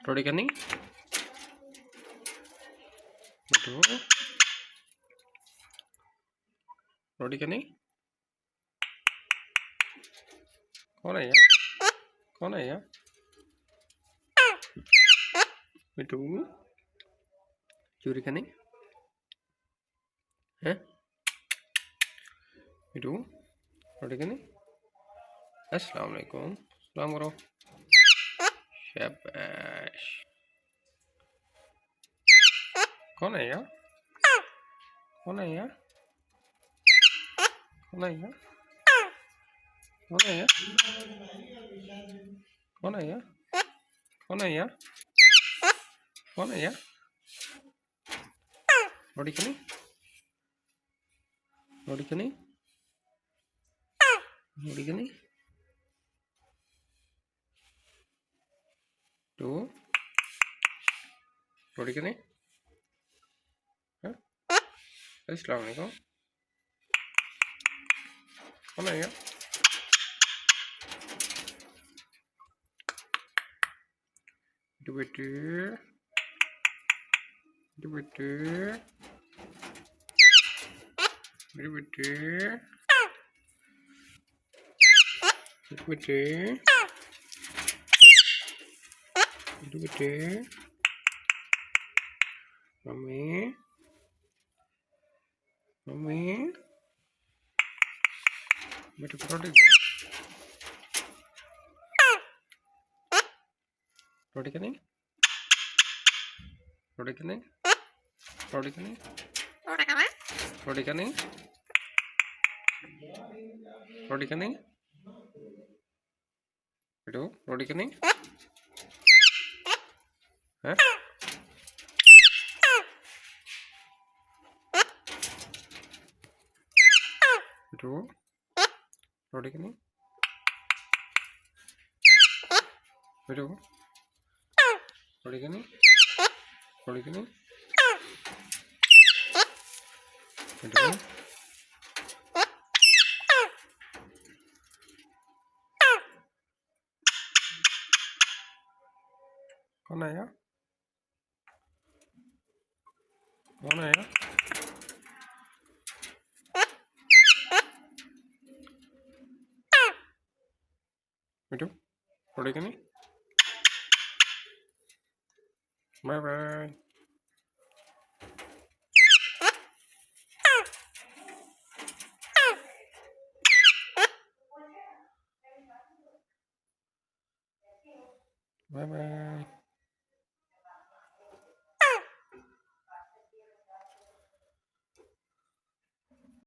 रोटी करनी बेटू रोटी करनी कौन है यार कौन है यार बेटू चोरी करनी है बेटू रोटी करनी अस्सलाम वालेकुम सलाम करो शाबाश कौन है यार कौन है यार कौन है यार कौन है यार कौन है यार कौन है यार कौन है यार रोटी करनी रोटी करनी रोटी करनी टू रोटी करनी अस्सलाम वालेकुम कौन है यार बेटे बेटे बेटे बेटे बेटे बेटे मम्मी मम्मी बेटे रोटी दो रोटी करनी रोटी करनी रोटी करनी रोटी करनी रोटी करनी बेटू रोटी करनी है बेटू रोटी करनी बेटू रोटी करनी रोटी करनी बेटू कौन है यार कौन है यार बेटू रोटी करनी बाय बाय बाय बाय